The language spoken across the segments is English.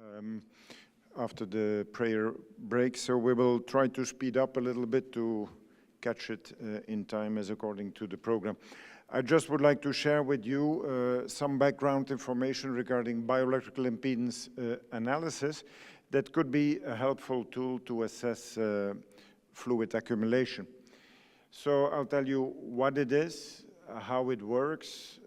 um, after the prayer break, so we will try to speed up a little bit to catch it in time as according to the program. I just would like to share with you some background information regarding bioelectrical impedance analysis that could be a helpful tool to assess fluid accumulation. So I'll tell you what it is, how it works,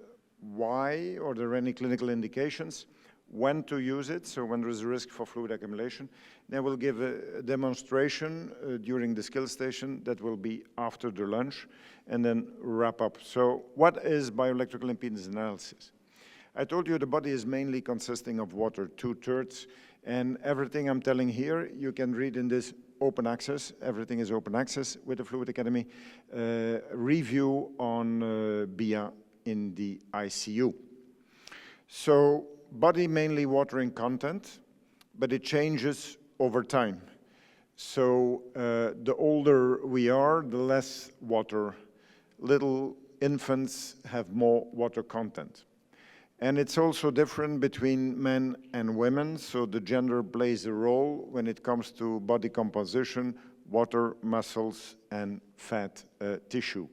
why, are there any clinical indications, when to use it, so when there is a risk for fluid accumulation. Then we'll give a demonstration during the skill station that will be after the lunch, and then wrap up. So what is bioelectrical impedance analysis? I told you the body is mainly consisting of water, 2/3, and everything I'm telling here, you can read in this open access. Everything is open access with the Fluid Academy. Review on BIA in the ICU. So body mainly water in content, but it changes over time. So the older we are, the less water. Little infants have more water content. And it's also different between men and women, so the gender plays a role when it comes to body composition, water, muscles, and fat tissue.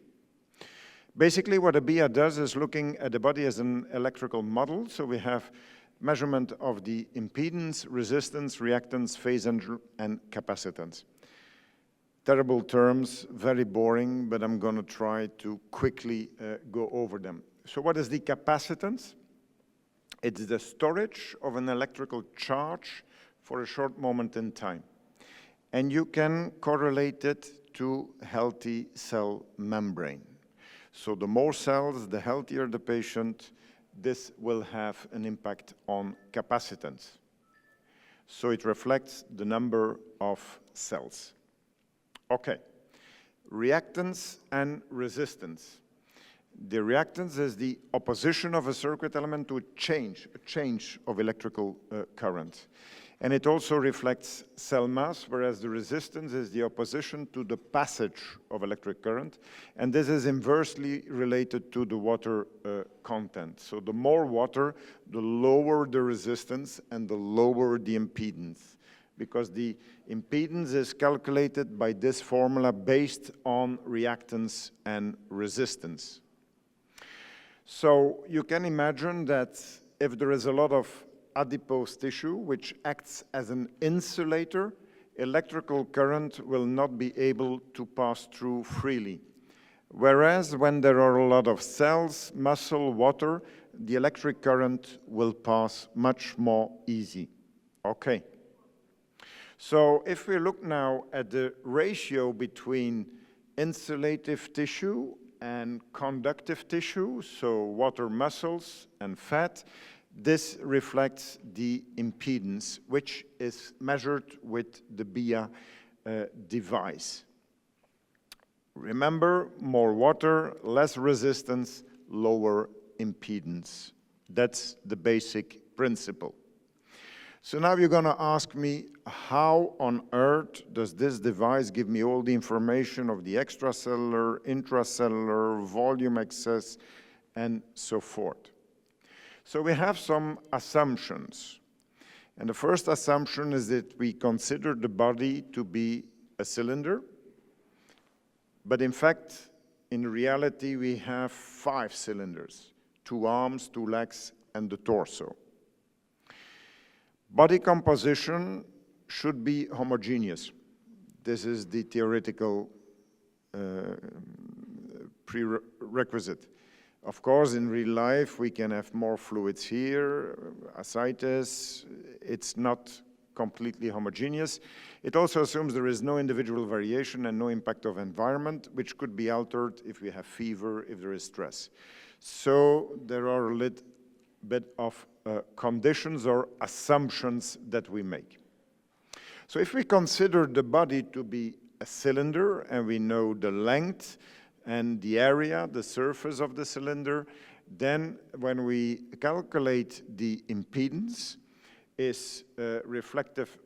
Basically, what a BIA does is looking at the body as an electrical model, so we have measurement of the impedance, resistance, reactance, phase, and capacitance. Terrible terms, very boring, but I'm going to try to quickly go over them. So what is the capacitance? It's the storage of an electrical charge for a short moment in time. And you can correlate it to healthy cell membrane. So the more cells, the healthier the patient, this will have an impact on capacitance. So it reflects the number of cells. Okay, reactance and resistance. The reactance is the opposition of a circuit element to a change of electrical current. And it also reflects cell mass, whereas the resistance is the opposition to the passage of electric current. And this is inversely related to the water content. So the more water, the lower the resistance and the lower the impedance, because the impedance is calculated by this formula based on reactance and resistance. So you can imagine that if there is a lot of adipose tissue, which acts as an insulator, electrical current will not be able to pass through freely. Whereas when there are a lot of cells, muscle, water, the electric current will pass much more easy. Okay. So if we look now at the ratio between insulative tissue and conductive tissue, so water, muscles, and fat, this reflects the impedance, which is measured with the BIA device. Remember, more water, less resistance, lower impedance. That's the basic principle. So now you're going to ask me, how on earth does this device give me all the information of the extracellular, intracellular, volume excess, and so forth? So we have some assumptions. And the first assumption is that we consider the body to be a cylinder. But in fact, in reality, we have 5 cylinders, 2 arms, 2 legs, and the torso. Body composition should be homogeneous. This is the theoretical prerequisite. Of course, in real life, we can have more fluids here, ascites. It's not completely homogeneous. It also assumes there is no individual variation and no impact of environment, which could be altered if we have fever, if there is stress. So there are a little bit of conditions or assumptions that we make. So if we consider the body to be a cylinder and we know the length and the area, the surface of the cylinder, then when we calculate the impedance is reflective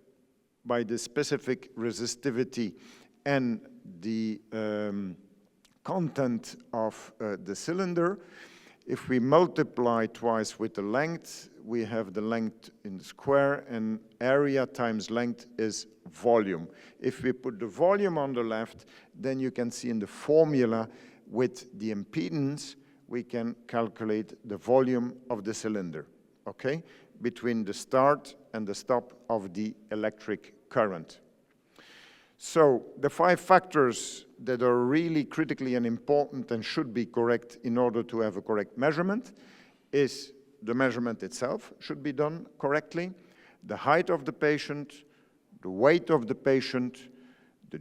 by the specific resistivity and the content of the cylinder, If we multiply twice with the length, we have the length in square, and area times length is volume. If we put the volume on the left, then you can see in the formula with the impedance, we can calculate the volume of the cylinder, okay, between the start and the stop of the electric current. So the 5 factors that are really critically and important and should be correct in order to have a correct measurement is the measurement itself should be done correctly, the height of the patient, the weight of the patient, the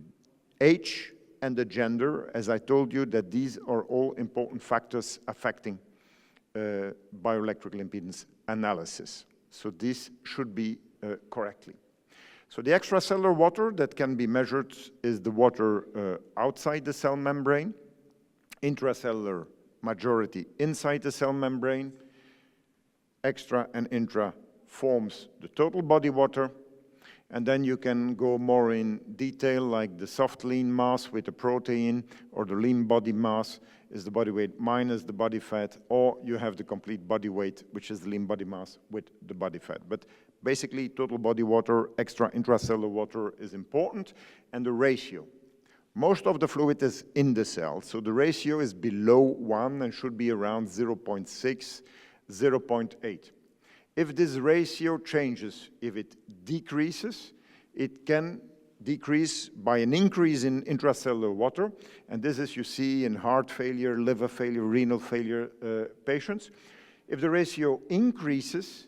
age, and the gender. As I told you, that these are all important factors affecting bioelectrical impedance analysis. So this should be correctly. So the extracellular water that can be measured is the water outside the cell membrane, intracellular majority inside the cell membrane, extra and intra forms the total body water, and then you can go more in detail like the soft lean mass with the protein, or the lean body mass is the body weight minus the body fat, or you have the complete body weight, which is the lean body mass with the body fat. But basically, total body water, extra intracellular water is important, and the ratio. Most of the fluid is in the cell, so the ratio is below 1 and should be around 0.6, 0.8. If this ratio changes, if it decreases, it can decrease by an increase in intracellular water, and this is you see in heart failure, liver failure, renal failure patients. If the ratio increases,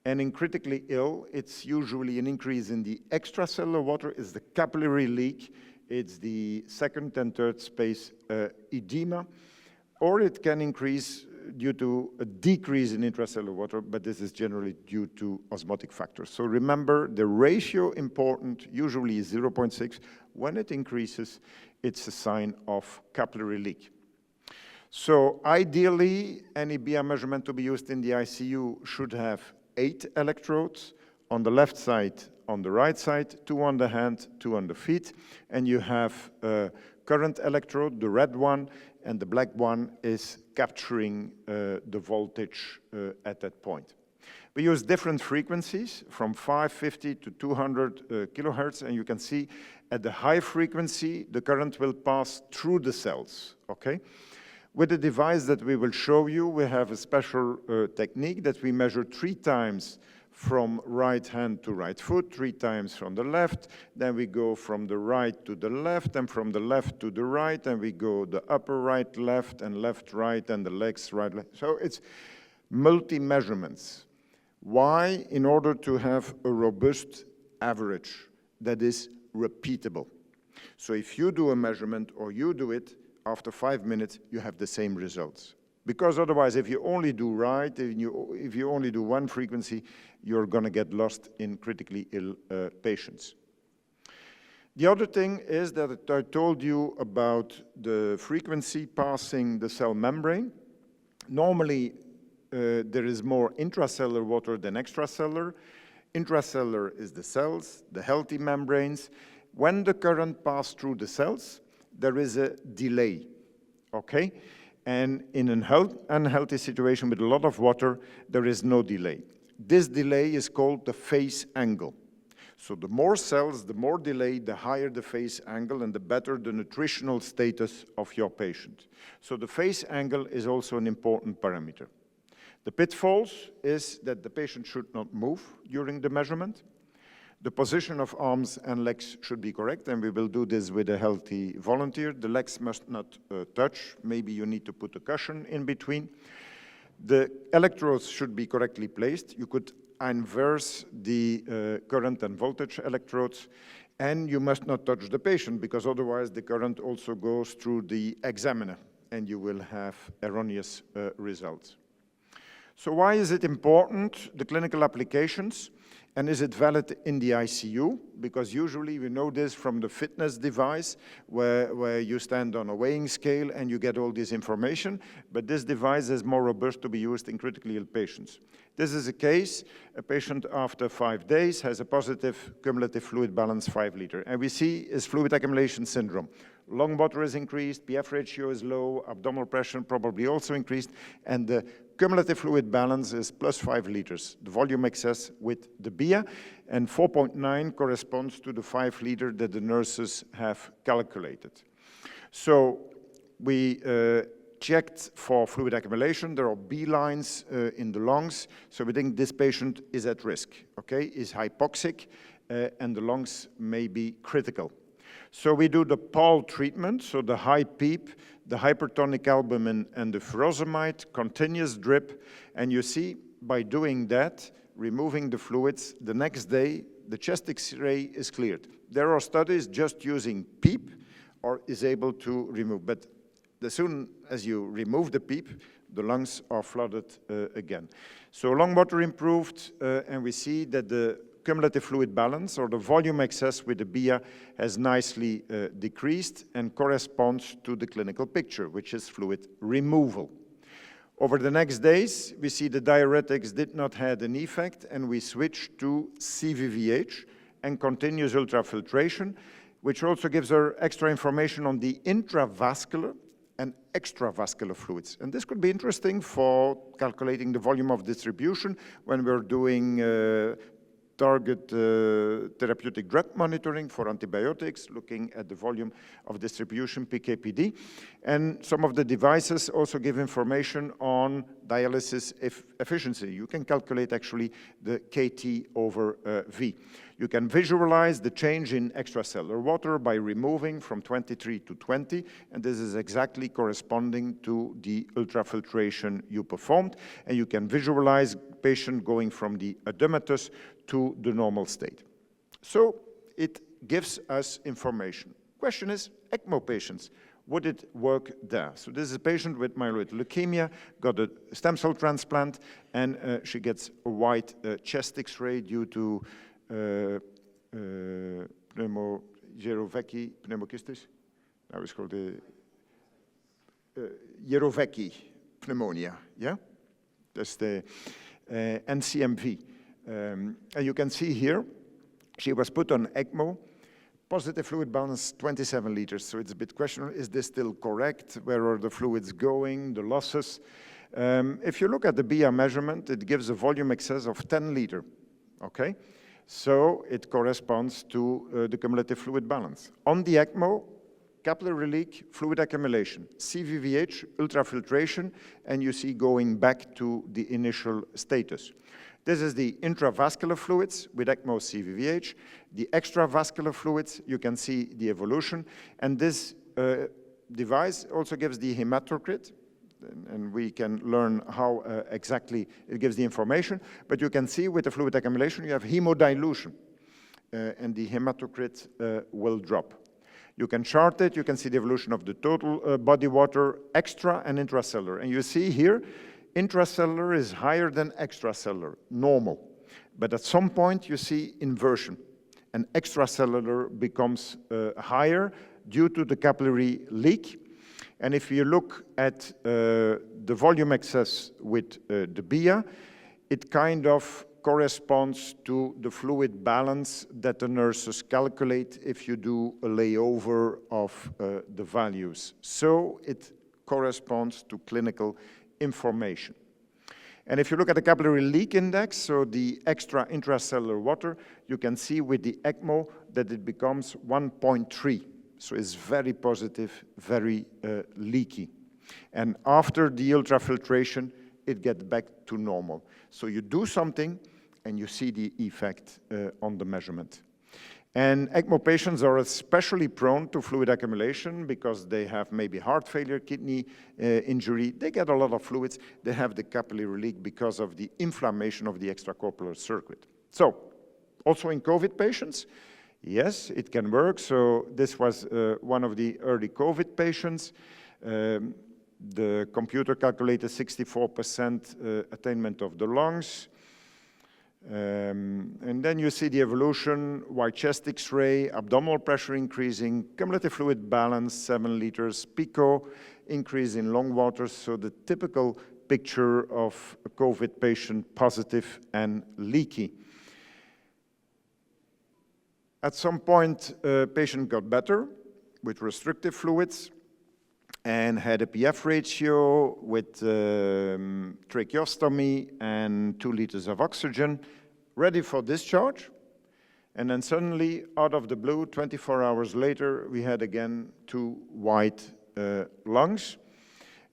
and in critically ill, it's usually an increase in the extracellular water, is the capillary leak, it's the second and third space edema, or it can increase due to a decrease in intracellular water, but this is generally due to osmotic factors. So remember, the ratio important usually is 0.6. When it increases, it's a sign of capillary leak. So ideally, any BM measurement to be used in the ICU should have 8 electrodes on the left side, on the right side, 2 on the hand, 2 on the feet, and you have a current electrode, the red one, and the black one is capturing the voltage at that point. We use different frequencies from 550 to 200 kilohertz, and you can see at the high frequency, the current will pass through the cells, okay? With the device that we will show you, we have a special technique that we measure 3 times from right hand to right foot, 3 times from the left, then we go from the right to the left, and from the left to the right, and we go the upper right, left, and left, right, and the legs, right, left. So it's multi-measurements. Why? In order to have a robust average that is repeatable. So if you do a measurement or you do it, after 5 minutes, you have the same results. Because otherwise, if you only do right, if you only do one frequency, you're going to get lost in critically ill patients. The other thing is that I told you about the frequency passing the cell membrane. Normally, there is more intracellular water than extracellular. Intracellular is the cells, the healthy membranes. When the current passes through the cells, there is a delay, okay? And in an unhealthy situation with a lot of water, there is no delay. This delay is called the phase angle. So the more cells, the more delay, the higher the phase angle, and the better the nutritional status of your patient. So the phase angle is also an important parameter. The pitfalls is that the patient should not move during the measurement. The position of arms and legs should be correct, and we will do this with a healthy volunteer. The legs must not touch. Maybe you need to put a cushion in between. The electrodes should be correctly placed. You could inverse the current and voltage electrodes, and you must not touch the patient, because otherwise the current also goes through the examiner, and you will have erroneous results. So why is it important, the clinical applications? And is it valid in the ICU? Because usually we know this from the fitness device where you stand on a weighing scale and you get all this information, but this device is more robust to be used in critically ill patients. This is a case, a patient after 5 days has a positive cumulative fluid balance 5 liter, and we see is fluid accumulation syndrome. lung water is increased, PF ratio is low, abdominal pressure probably also increased, and the cumulative fluid balance is plus 5 liters, the volume excess with the BIA, and 4.9 corresponds to the 5 liter that the nurses have calculated. So we checked for fluid accumulation. There are B lines in the lungs, so we think this patient is at risk, okay, is hypoxic, and the lungs may be critical. So we do the PAL treatment, so the high PEEP, the hypertonic albumin, and the furosemide, continuous drip, and you see by doing that, removing the fluids, the next day the chest X-ray is cleared. There are studies just using PEEP or is able to remove, but as soon as you remove the PEEP, the lungs are flooded again. So lung water improved, and we see that the cumulative fluid balance, or the volume excess with the BIA, has nicely decreased and corresponds to the clinical picture, which is fluid removal. Over the next days, we see the diuretics did not have an effect, and we switched to CVVH and continuous ultrafiltration, which also gives her extra information on the intravascular and extravascular fluids. And this could be interesting for calculating the volume of distribution when we're doing target therapeutic drug monitoring for antibiotics, looking at the volume of distribution, PK/PD. And some of the devices also give information on dialysis efficiency. You can calculate actually the KT over V. You can visualize the change in extracellular water by removing from 23 to 20, and this is exactly corresponding to the ultrafiltration you performed. And you can visualize patient going from the edematous to the normal state. So it gives us information. Question is, ECMO patients, would it work there? So this is a patient with myeloid leukemia, got a stem cell transplant, and she gets a white chest X-ray due to pneumocystis. Now it's called Yerovecki pneumonia, yeah? That's the NCMV. And you can see here, she was put on ECMO, positive fluid balance 27 liters. So it's a bit questionable, is this still correct? Where are the fluids going, the losses? If you look at the BIA measurement, it gives a volume excess of 10 liter, okay? So it corresponds to the cumulative fluid balance. On the ECMO, capillary leak, fluid accumulation, CVVH, ultrafiltration, and you see going back to the initial status. This is the intravascular fluids with ECMO CVVH. The extravascular fluids, you can see the evolution. And this device also gives the hematocrit, and we can learn how exactly it gives the information. But you can see with the fluid accumulation, you have hemodilution, and the hematocrit will drop. You can chart it, you can see the evolution of the total body water, extra and intracellular. And you see here, intracellular is higher than extracellular, normal. But at some point you see inversion, and extracellular becomes higher due to the capillary leak. And if you look at the volume excess with the BIA, it kind of corresponds to the fluid balance that the nurses calculate if you do a layover of the values. So it corresponds to clinical information. And if you look at the capillary leak index, so the extra intracellular water, you can see with the ECMO that it becomes 1.3. So it's very positive, very leaky. And after the ultrafiltration, it gets back to normal. So you do something and you see the effect on the measurement. And ECMO patients are especially prone to fluid accumulation because they have maybe heart failure, kidney injury. They get a lot of fluids. They have the capillary leak because of the inflammation of the extracorporeal circuit. So, also in COVID patients, yes, it can work. So this was one of the early COVID patients. The computer calculated 64% attainment of the lungs. And then you see the evolution, white chest X-ray, abdominal pressure increasing, cumulative fluid balance, 7 liters, PICO, increase in lung water. So the typical picture of a COVID patient, positive and leaky. At some point, patient got better, with restrictive fluids and had a PF ratio with tracheostomy and 2 liters of oxygen, ready for discharge. And then suddenly, out of the blue, 24 hours later, we had again 2 white lungs.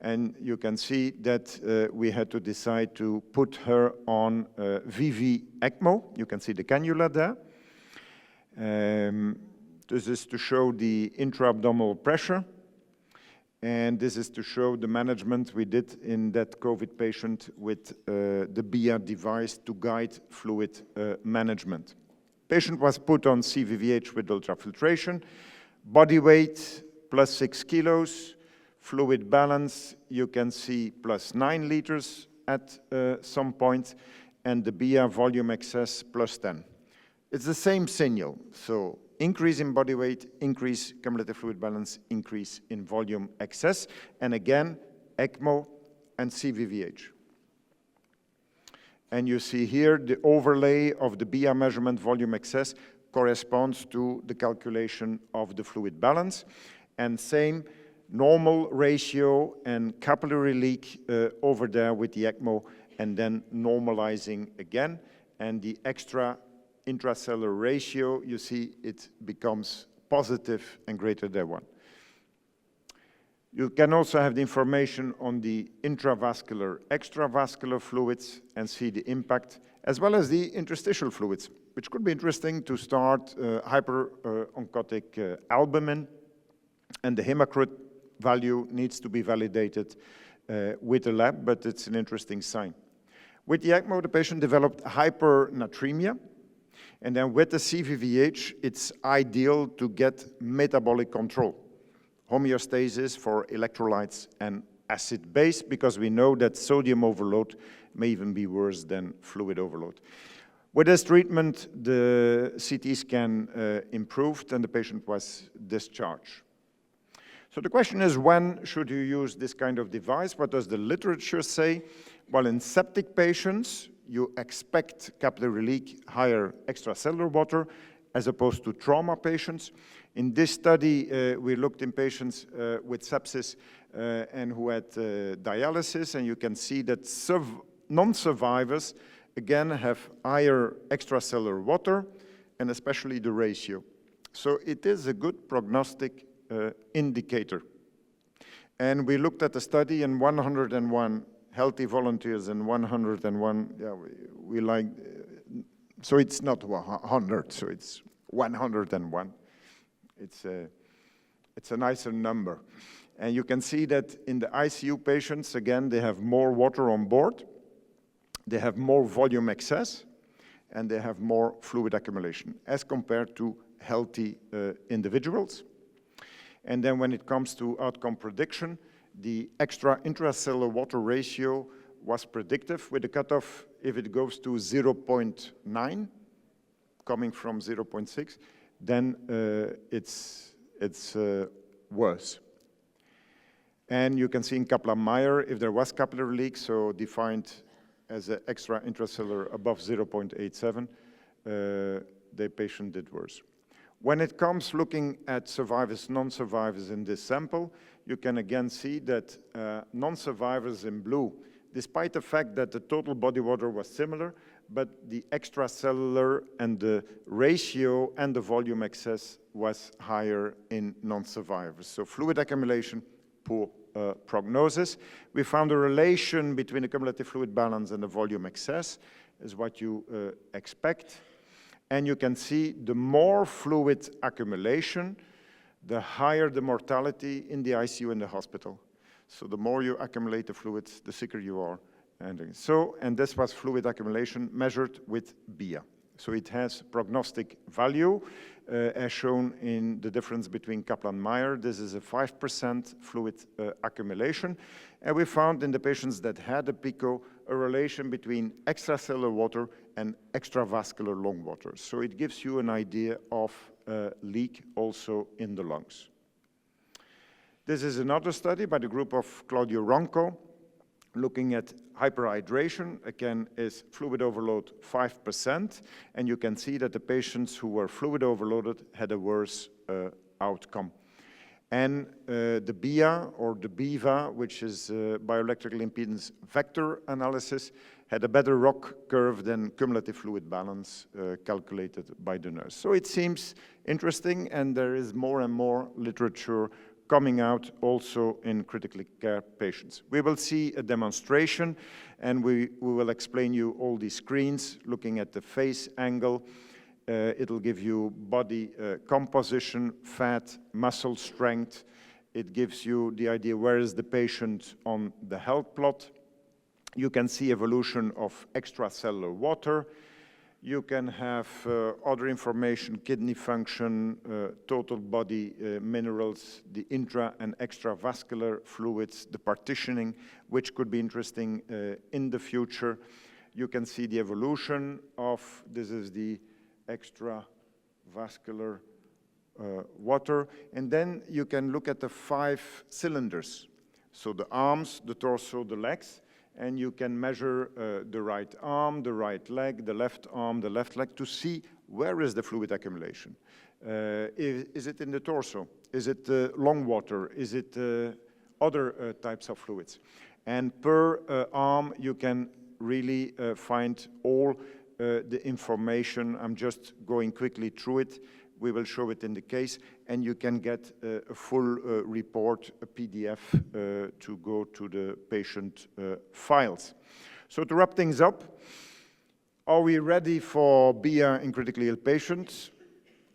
And you can see that we had to decide to put her on VV ECMO. You can see the cannula there. This is to show the intra-abdominal pressure. And this is to show the management we did in that COVID patient with the BIA device to guide fluid management. Patient was put on CVVH with ultrafiltration, body weight plus 6 kilos, fluid balance, you can see plus 9 liters at some point, and the BIA volume excess plus 10. It's the same signal, so increase in body weight, increase cumulative fluid balance, increase in volume excess, and again, ECMO and CVVH. And you see here the overlay of the BIA measurement volume excess corresponds to the calculation of the fluid balance. And same normal ratio and capillary leak over there with the ECMO, and then normalizing again. And the extra intracellular ratio, you see it becomes positive and greater than 1. You can also have the information on the intravascular, extravascular fluids and see the impact, as well as the interstitial fluids, which could be interesting to start hyperoncotic albumin, and the hematocrit value needs to be validated with a lab, but it's an interesting sign. With the ECMO, the patient developed hypernatremia, and then with the CVVH, it's ideal to get metabolic control. Homeostasis for electrolytes and acid base, because we know that sodium overload may even be worse than fluid overload. With this treatment, the CT scan improved and the patient was discharged. So the question is, when should you use this kind of device? What does the literature say? Well, in septic patients, you expect capillary leak, higher extracellular water, as opposed to trauma patients. In this study, we looked in patients with sepsis and who had dialysis, and you can see that non-survivors, again, have higher extracellular water, and especially the ratio. So it is a good prognostic indicator. And we looked at the study in 101 healthy volunteers and 101, we like, so it's not 100, so it's 101. It's a nicer number. And you can see that in the ICU patients, again, they have more water on board, they have more volume excess, and they have more fluid accumulation as compared to healthy individuals. And then when it comes to outcome prediction, the extra intracellular water ratio was predictive with a cutoff if it goes to 0.9, coming from 0.6, then it's worse. And you can see in Kaplan-Meier if there was capillary leak, so defined as an extra intracellular above 0.87, the patient did worse. When it comes looking at survivors, non-survivors in this sample, you can again see that non-survivors in blue, despite the fact that the total body water was similar, but the extracellular and the ratio and the volume excess was higher in non-survivors. So fluid accumulation, poor prognosis. We found a relation between the cumulative fluid balance and the volume excess, is what you expect. And you can see the more fluid accumulation, the higher the mortality in the ICU in the hospital. So the more you accumulate the fluids, the sicker you are. And this was fluid accumulation measured with BIA. So it has prognostic value, as shown in the difference between Kaplan-Meier. This is a 5% fluid accumulation. And we found in the patients that had a PICO a relation between extracellular water and extravascular lung water. So it gives you an idea of leak also in the lungs. This is another study by the group of Claudio Ronco, looking at hyperhydration, again, is fluid overload 5%, and you can see that the patients who were fluid overloaded had a worse outcome. And the BIA, or the BIVA, which is bioelectrical impedance vector analysis, had a better ROC curve than cumulative fluid balance calculated by the nurse. So it seems interesting, and there is more and more literature coming out also in critical care patients. We will see a demonstration, and we will explain you all these screens, looking at the face angle. It'll give you body composition, fat, muscle strength. It gives you the idea where is the patient on the health plot. You can see evolution of extracellular water. You can have other information, kidney function, total body minerals, the intra and extravascular fluids, the partitioning, which could be interesting in the future. You can see the evolution of, this is the extravascular water. And then you can look at the 5 cylinders. So the arms, the torso, the legs. And you can measure the right arm, the right leg, the left arm, the left leg, to see where is the fluid accumulation. Is it in the torso? Is it lung water? Is it other types of fluids? And per arm, you can really find all the information. I'm just going quickly through it. We will show it in the case, and you can get a full report, a PDF, to go to the patient files. So to wrap things up, are we ready for BIA in critically ill patients?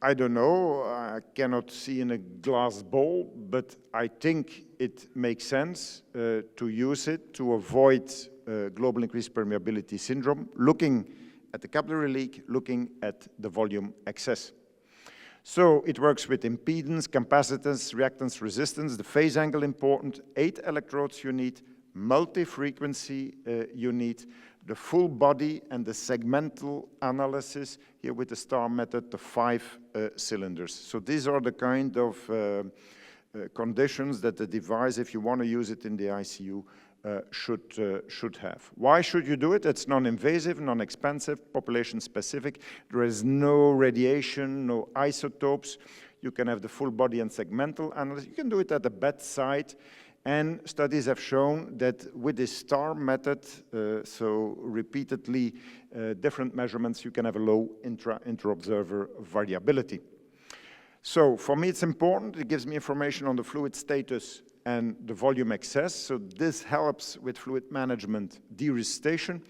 I don't know, I cannot see in a glass bowl, but I think it makes sense to use it to avoid global increased permeability syndrome, looking at the capillary leak, looking at the volume excess. So it works with impedance, capacitance, reactance, resistance, the phase angle important, 8 electrodes you need, multi-frequency you need, the full body and the segmental analysis, here with the STAR method, the 5 cylinders. So these are the kind of conditions that the device, if you want to use it in the ICU, should have. Why should you do it? It's non-invasive, non-expensive, population-specific. There is no radiation, no isotopes. You can have the full body and segmental analysis. You can do it at the bedside. And studies have shown that with this STAR method, so repeatedly different measurements, you can have a low intra-observer variability. So for me, it's important. It gives me information on the fluid status and the volume excess. So this helps with fluid management de-resuscitation.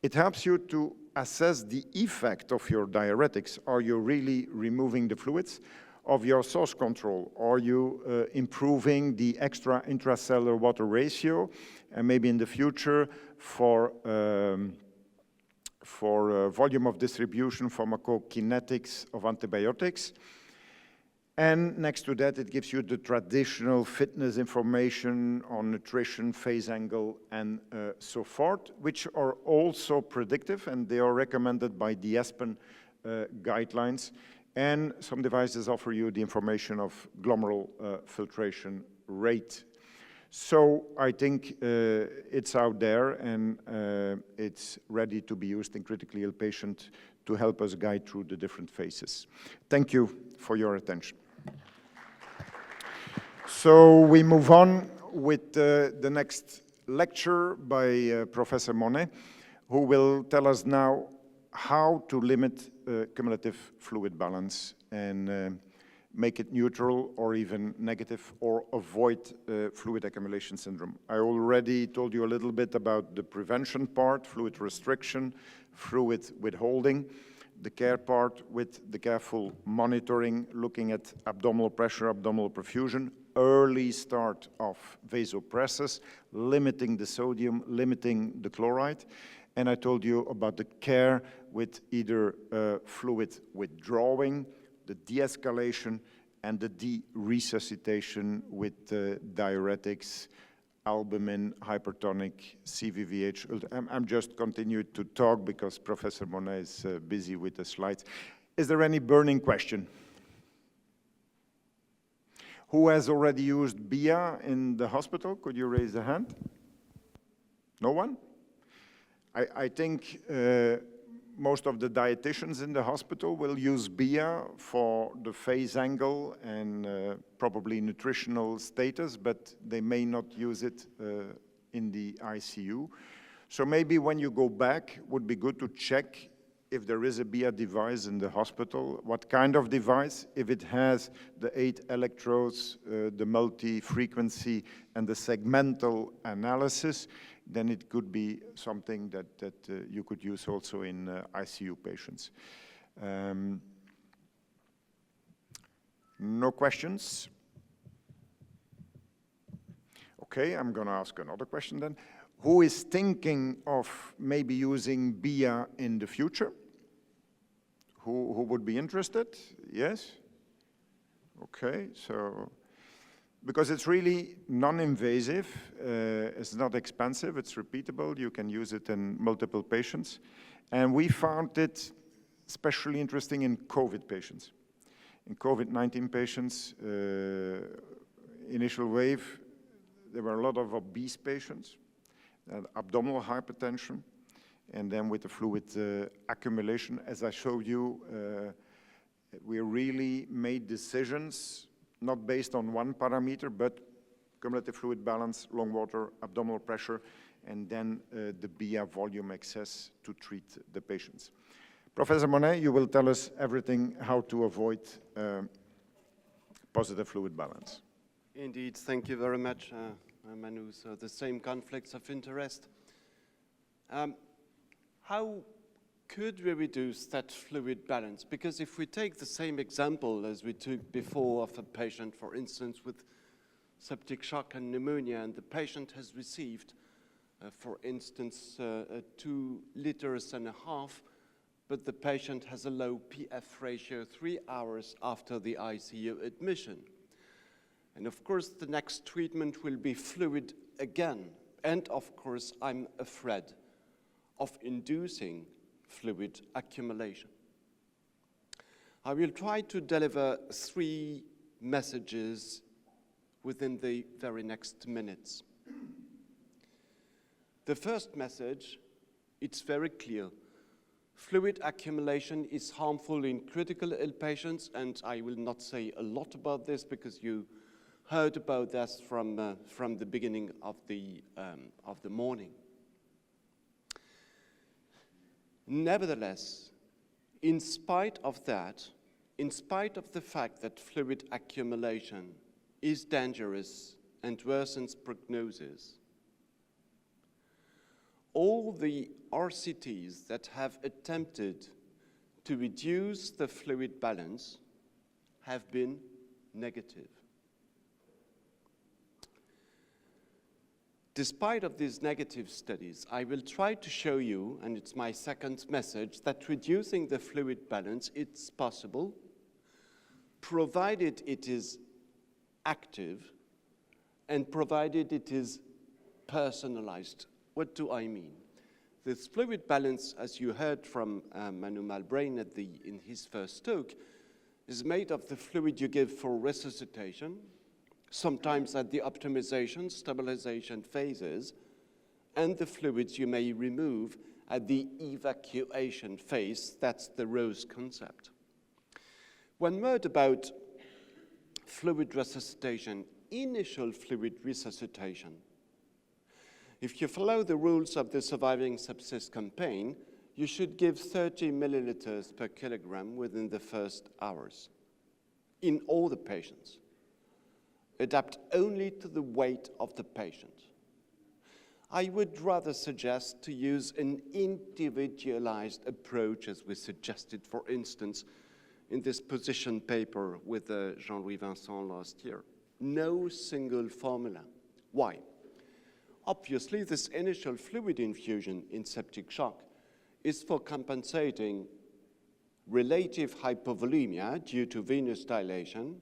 It helps you to assess the effect of your diuretics. Are you really removing the fluids? Of your source control? Are you improving the extra-intracellular water ratio? And maybe in the future for volume of distribution, pharmacokinetics of antibiotics. And next to that, it gives you the traditional fitness information on nutrition, phase angle, and so forth, which are also predictive, and they are recommended by the ESPEN guidelines. And some devices offer you the information of glomerular filtration rate. So I think it's out there, and it's ready to be used in critically ill patients to help us guide through the different phases. Thank you for your attention. So we move on with the next lecture by Professor Monet, who will tell us now how to limit cumulative fluid balance and make it neutral or even negative, or avoid fluid accumulation syndrome. I already told you a little bit about the prevention part, fluid restriction, fluid withholding, the care part with the careful monitoring, looking at abdominal pressure, abdominal perfusion, early start of vasopressors, limiting the sodium, limiting the chloride. And I told you about the care with either fluid withdrawing, the de-escalation, and the de-resuscitation with diuretics, albumin, hypertonic, CVVH. I'm just continuing to talk because Professor Monet is busy with the slides. Is there any burning question? Who has already used BIA in the hospital? Could you raise a hand? No one? I think most of the dietitians in the hospital will use BIA for the phase angle and probably nutritional status, but they may not use it in the ICU. So maybe when you go back, it would be good to check if there is a BIA device in the hospital, what kind of device, if it has the 8 electrodes, the multi-frequency, and the segmental analysis, then it could be something that you could use also in ICU patients. No questions? Okay, I'm going to ask another question then. Who is thinking of maybe using BIA in the future? Who would be interested? Yes? Okay, so, because it's really non-invasive, it's not expensive, it's repeatable, you can use it in multiple patients. And we found it especially interesting in COVID patients. In COVID-19 patients, initial wave, there were a lot of obese patients, abdominal hypertension, and then with the fluid accumulation, as I showed you, we really made decisions not based on one parameter, but cumulative fluid balance, lung water, abdominal pressure, and then the BIA volume excess to treat the patients. Professor Monet, you will tell us everything how to avoid positive fluid balance. Indeed, thank you very much, Manu. So the same conflicts of interest. How could we reduce that fluid balance? Because if we take the same example as we took before of a patient, for instance, with septic shock and pneumonia, and the patient has received, for instance, 2.5 liters, but the patient has a low PF ratio 3 hours after the ICU admission. And of course, the next treatment will be fluid again. And of course, I'm afraid of inducing fluid accumulation. I will try to deliver 3 messages within the very next minutes. The first message, it's very clear. Fluid accumulation is harmful in critical ill patients, and I will not say a lot about this because you heard about this from the beginning of the morning. Nevertheless, in spite of that, in spite of the fact that fluid accumulation is dangerous and worsens prognosis, all the RCTs that have attempted to reduce the fluid balance have been negative. Despite of these negative studies, I will try to show you, and it's my second message, that reducing the fluid balance, it's possible, provided it is active and provided it is personalized. What do I mean? This fluid balance, as you heard from Manu Malbrain in his first talk, is made of the fluid you give for resuscitation, sometimes at the optimization, stabilization phases, and the fluids you may remove at the evacuation phase. That's the ROSE concept. One word about fluid resuscitation, initial fluid resuscitation. If you follow the rules of the Surviving Sepsis campaign, you should give 30 milliliters per kilogram within the first hours in all the patients. Adapt only to the weight of the patient. I would rather suggest to use an individualized approach, as we suggested, for instance, in this position paper with Jean-Louis Vincent last year. No single formula. Why? Obviously, this initial fluid infusion in septic shock is for compensating relative hypovolemia due to venous dilation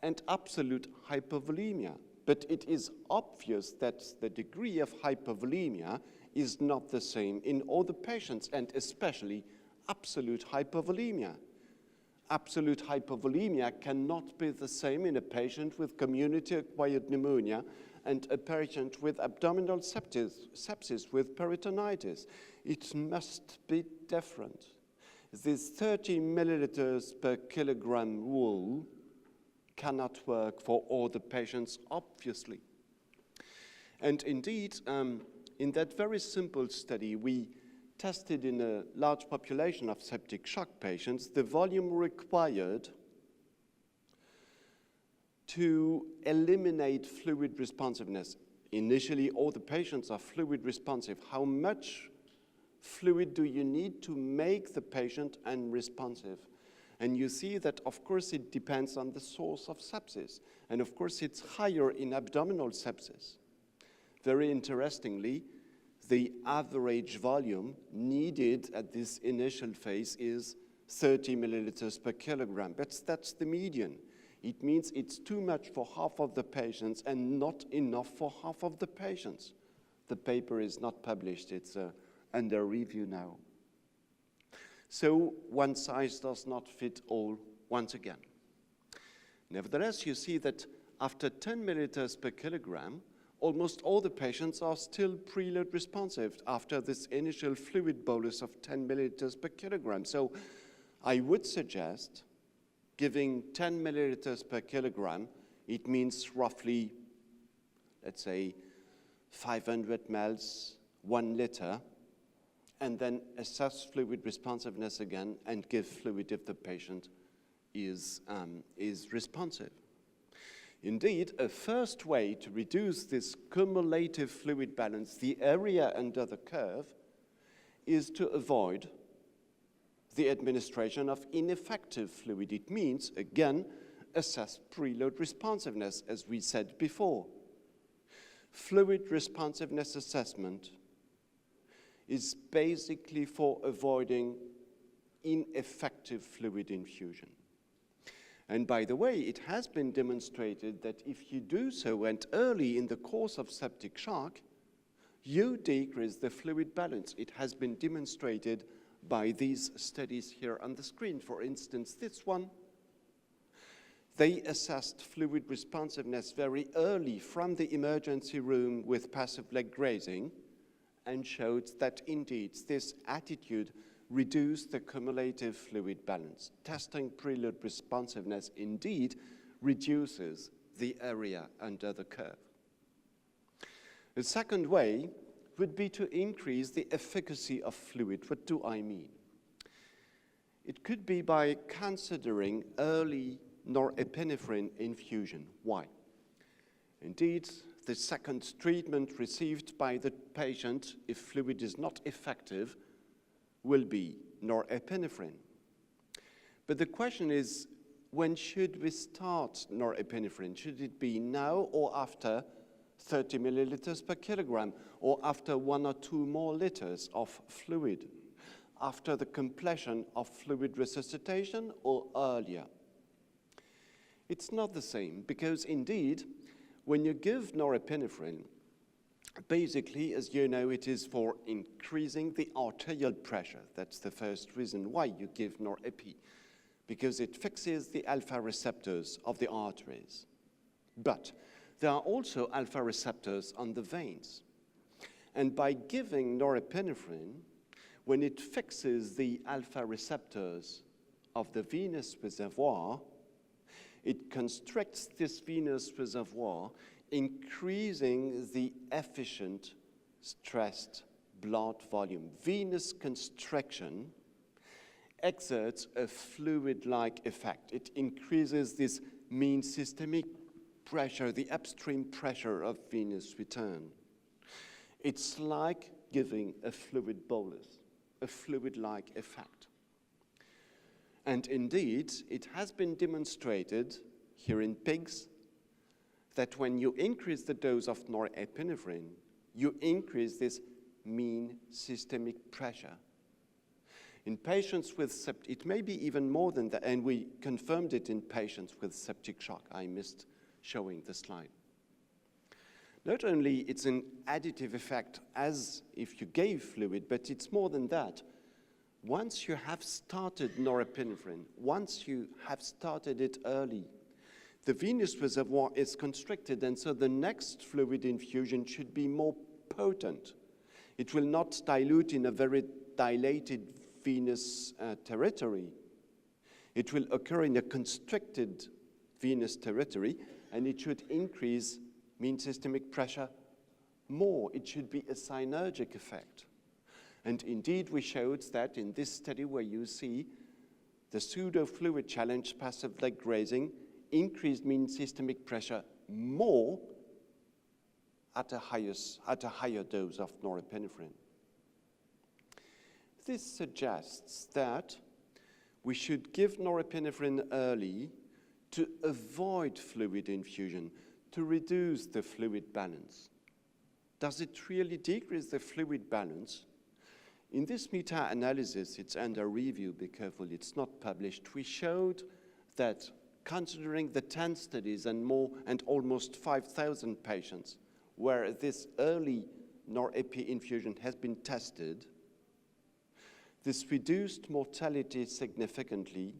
and absolute hypovolemia. But it is obvious that the degree of hypovolemia is not the same in all the patients, and especially absolute hypovolemia. Absolute hypovolemia cannot be the same in a patient with community-acquired pneumonia and a patient with abdominal sepsis with peritonitis. It must be different. This 30 milliliters per kilogram rule cannot work for all the patients, obviously. And indeed, in that very simple study, we tested in a large population of septic shock patients the volume required to eliminate fluid responsiveness. Initially, all the patients are fluid responsive. How much fluid do you need to make the patient unresponsive? And you see that, of course, it depends on the source of sepsis. And of course, it's higher in abdominal sepsis. Very interestingly, the average volume needed at this initial phase is 30 milliliters per kilogram. But that's the median. It means it's too much for half of the patients and not enough for half of the patients. The paper is not published. It's under review now. So one size does not fit all once again. Nevertheless, you see that after 10 milliliters per kilogram, almost all the patients are still preload responsive after this initial fluid bolus of 10 milliliters per kilogram. So I would suggest giving 10 milliliters per kilogram. It means roughly, let's say, 500 mL, 1 liter, and then assess fluid responsiveness again and give fluid if the patient is responsive. Indeed, a first way to reduce this cumulative fluid balance, the area under the curve, is to avoid the administration of ineffective fluid. It means, again, assess preload responsiveness, as we said before. Fluid responsiveness assessment is basically for avoiding ineffective fluid infusion. And by the way, it has been demonstrated that if you do so and early in the course of septic shock, you decrease the fluid balance. It has been demonstrated by these studies here on the screen. For instance, this one, they assessed fluid responsiveness very early from the emergency room with passive leg grazing and showed that indeed this attitude reduced the cumulative fluid balance. Testing preload responsiveness indeed reduces the area under the curve. The second way would be to increase the efficacy of fluid. What do I mean? It could be by considering early norepinephrine infusion. Why? Indeed, the second treatment received by the patient, if fluid is not effective, will be norepinephrine. But the question is, when should we start norepinephrine? Should it be now or after 30 milliliters per kilogram, or after 1 or 2 more liters of fluid? After the completion of fluid resuscitation or earlier? It's not the same, because indeed, when you give norepinephrine, basically, as you know, it is for increasing the arterial pressure. That's the first reason why you give norepi, because it fixes the alpha receptors of the arteries. But there are also alpha receptors on the veins. And by giving norepinephrine, when it fixes the alpha receptors of the venous reservoir, it constricts this venous reservoir, increasing the efficient stressed blood volume. Venous constriction exerts a fluid-like effect. It increases this mean systemic pressure, the upstream pressure of venous return. It's like giving a fluid bolus, a fluid-like effect. And indeed, it has been demonstrated here in pigs that when you increase the dose of norepinephrine, you increase this mean systemic pressure. In patients with septic, it may be even more than that, and we confirmed it in patients with septic shock. I missed showing the slide. Not only it's an additive effect as if you gave fluid, but it's more than that. Once you have started norepinephrine, once you have started it early, the venous reservoir is constricted, and so the next fluid infusion should be more potent. It will not dilute in a very dilated venous territory. It will occur in a constricted venous territory, and it should increase mean systemic pressure more. It should be a synergic effect. And indeed, we showed that in this study where you see the pseudo-fluid challenge passive leg grazing increased mean systemic pressure more at a higher dose of norepinephrine. This suggests that we should give norepinephrine early to avoid fluid infusion, to reduce the fluid balance. Does it really decrease the fluid balance? In this meta-analysis, it's under review, be careful, it's not published, we showed that considering the 10 studies and almost 5,000 patients where this early norepi infusion has been tested, this reduced mortality significantly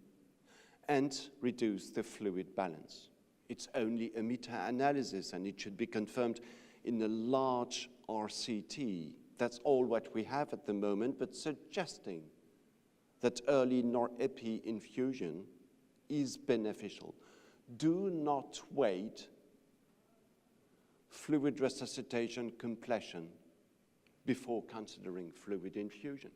and reduced the fluid balance. It's only a meta-analysis, and it should be confirmed in a large RCT. That's all what we have at the moment, but suggesting that early norepi infusion is beneficial. Do not wait fluid resuscitation completion before considering fluid infusion.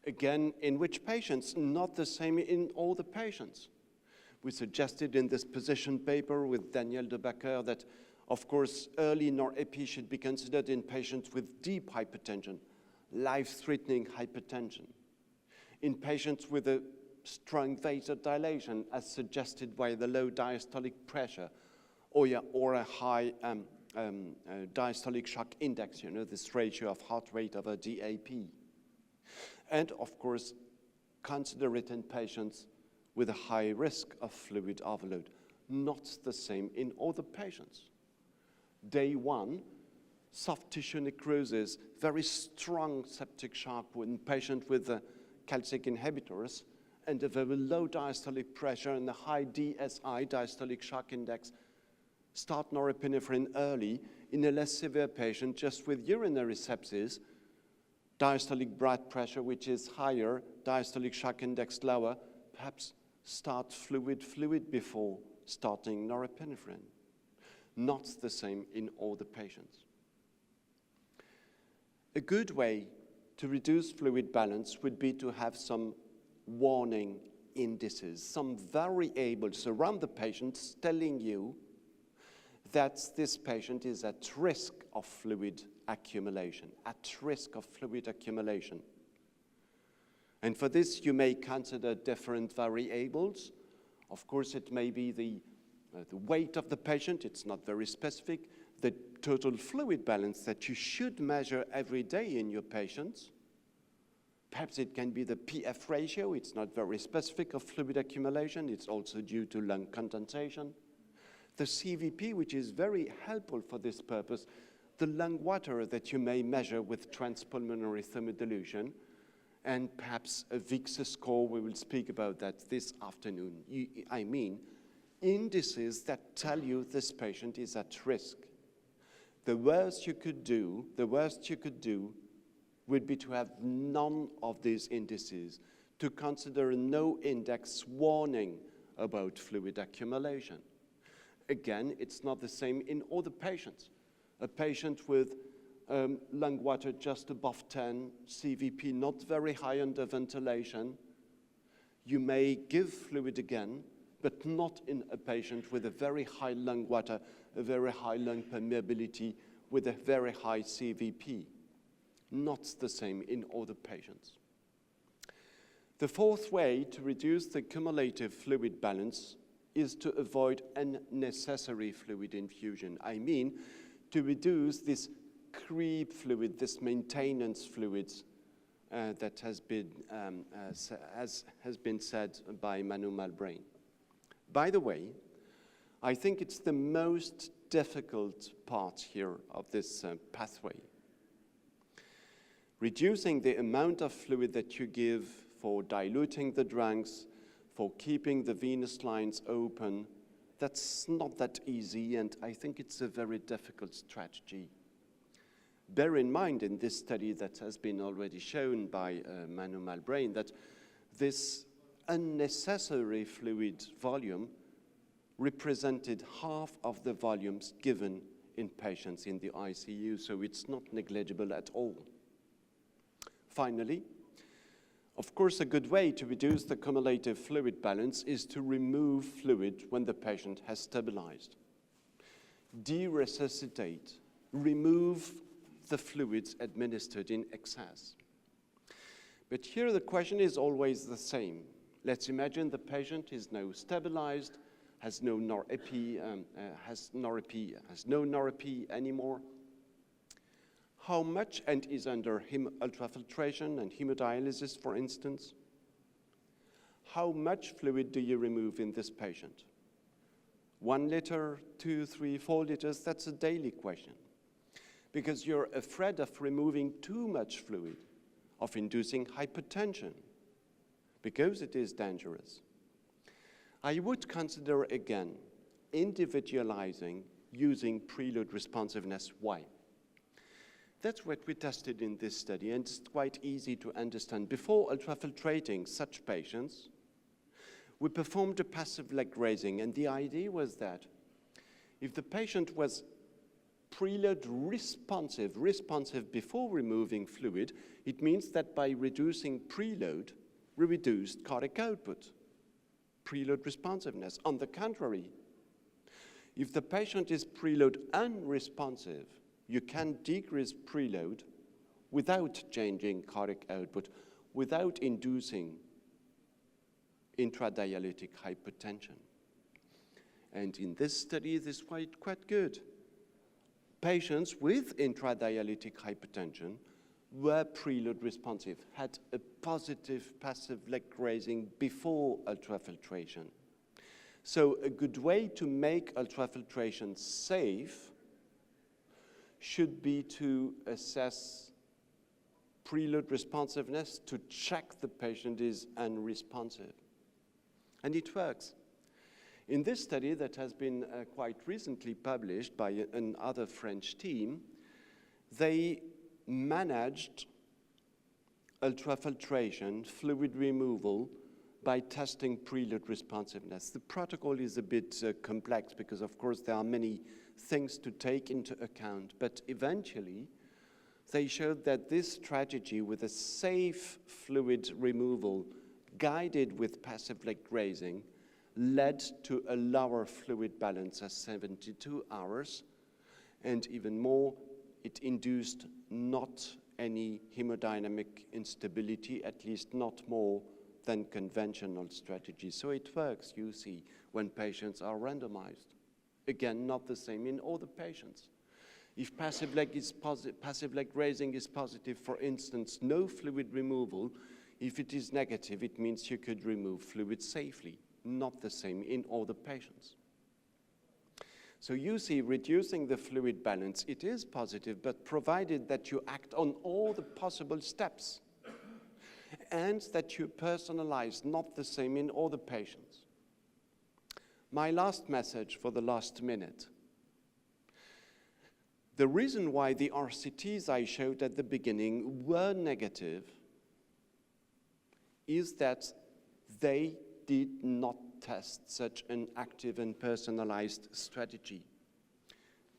Again, in which patients? Not the same in all the patients. We suggested in this position paper with Daniel de Backer that, of course, early norepi should be considered in patients with deep hypertension, life-threatening hypertension, in patients with a strong vasodilation, as suggested by the low diastolic pressure, or a high diastolic shock index, you know, this ratio of heart rate over DAP. And, of course, consider it in patients with a high risk of fluid overload. Not the same in all the patients. Day one, soft tissue necrosis, very strong septic shock in patient with calcic inhibitors, and a very low diastolic pressure and a high DSI, diastolic shock index. Start norepinephrine early in a less severe patient just with urinary sepsis, diastolic blood pressure which is higher, diastolic shock index lower, perhaps start fluid before starting norepinephrine. Not the same in all the patients. A good way to reduce fluid balance would be to have some warning indices, some variables around the patient telling you that this patient is at risk of fluid accumulation, And for this, you may consider different variables. Of course, it may be the weight of the patient, it's not very specific, the total fluid balance that you should measure every day in your patients. Perhaps it can be the PF ratio, it's not very specific of fluid accumulation, it's also due to lung condensation. The CVP, which is very helpful for this purpose, the lung water that you may measure with transpulmonary thermodilution, and perhaps a VIX score, we will speak about that this afternoon. I mean, indices that tell you this patient is at risk. The worst you could do would be to have none of these indices, to consider no index warning about fluid accumulation. Again, it's not the same in all the patients. A patient with lung water just above 10, CVP not very high under ventilation, you may give fluid again, but not in a patient with a very high lung water, a very high lung permeability, with a very high CVP. Not the same in all the patients. The fourth way to reduce the cumulative fluid balance is to avoid unnecessary fluid infusion. I mean, to reduce this creep fluid, this maintenance fluids that has been said by Manu Malbranche. By the way, I think it's the most difficult part here of this pathway. Reducing the amount of fluid that you give for diluting the drugs, for keeping the venous lines open, That's not that easy, and I think it's a very difficult strategy. Bear in mind in this study that has been already shown by Manu Malbrain that this unnecessary fluid volume represented half of the volumes given in patients in the ICU, so it's not negligible at all. Finally, of course, a good way to reduce the cumulative fluid balance is to remove fluid when the patient has stabilized. De-resuscitate, remove the fluids administered in excess. But here the question is always the same. Let's imagine the patient is now stabilized, has no norepi anymore. How much, and is under ultrafiltration and hemodialysis, for instance? How much fluid do you remove in this patient? 1 liter, 2, 3, 4 liters? That's a daily question. Because you're afraid of removing too much fluid, of inducing hypertension, because it is dangerous. I would consider again individualizing using preload responsiveness. Why? That's what we tested in this study, and it's quite easy to understand. Before ultrafiltrating such patients, we performed a passive leg raising, and the idea was that if the patient was preload responsive before removing fluid, it means that by reducing preload, we reduced cardiac output, preload responsiveness. On the contrary, if the patient is preload unresponsive, you can decrease preload without changing cardiac output, without inducing intradialytic hypertension. And in this study, this is quite good. Patients with intradialytic hypertension were preload responsive, had a positive passive leg raising before ultrafiltration. So a good way to make ultrafiltration safe should be to assess preload responsiveness to check the patient is unresponsive. And it works. In this study that has been quite recently published by another French team, they managed ultrafiltration, fluid removal, by testing preload responsiveness. The protocol is a bit complex because, of course, there are many things to take into account, but eventually they showed that this strategy with a safe fluid removal guided with passive leg raising led to a lower fluid balance at 72 hours, and even more, it induced not any hemodynamic instability, at least not more than conventional strategies. So it works, you see, when patients are randomized. Again, not the same in all the patients. If passive leg raising is positive, for instance, no fluid removal. If it is negative, it means you could remove fluid safely. Not the same in all the patients. So you see, reducing the fluid balance, it is positive, but provided that you act on all the possible steps and that you personalize, not the same in all the patients. My last message for the last minute. The reason why the RCTs I showed at the beginning were negative is that they did not test such an active and personalized strategy.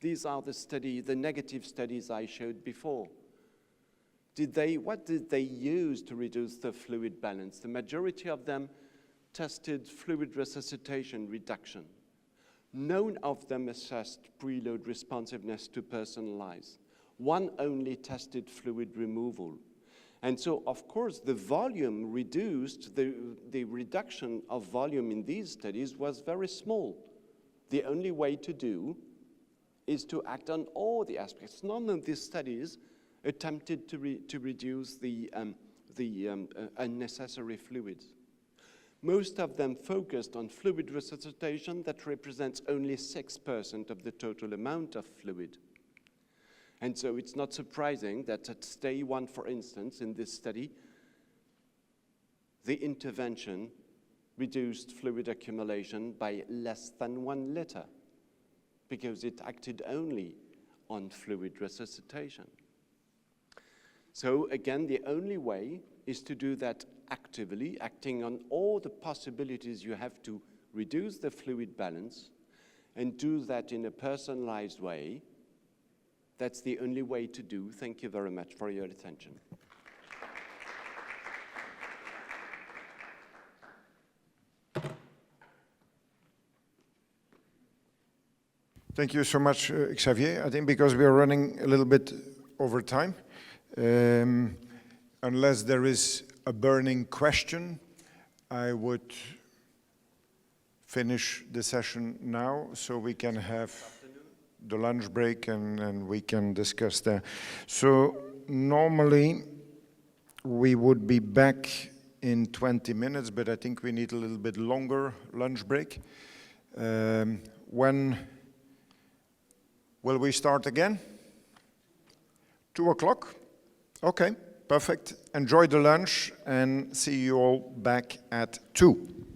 These are the negative studies I showed before. What did they use to reduce the fluid balance? The majority of them tested fluid resuscitation reduction. None of them assessed preload responsiveness to personalize. One only tested fluid removal. And so, of course, the volume reduced, the reduction of volume in these studies was very small. The only way to do is to act on all the aspects. None of these studies attempted to reduce the unnecessary fluids. Most of them focused on fluid resuscitation that represents only 6% of the total amount of fluid. And so it's not surprising that at day 1, for instance, in this study, the intervention reduced fluid accumulation by less than 1 liter because it acted only on fluid resuscitation. So again, the only way is to do that actively, acting on all the possibilities you have to reduce the fluid balance, and do that in a personalized way. That's the only way to do. Thank you very much for your attention. Thank you so much, Xavier. I think because we are running a little bit over time, unless there is a burning question, I would finish the session now so we can have the lunch break and we can discuss that. So normally we would be back in 20 minutes, but I think we need a little bit longer lunch break. When will we start again? 2 o'clock? Okay, perfect. Enjoy the lunch and see you all back at 2.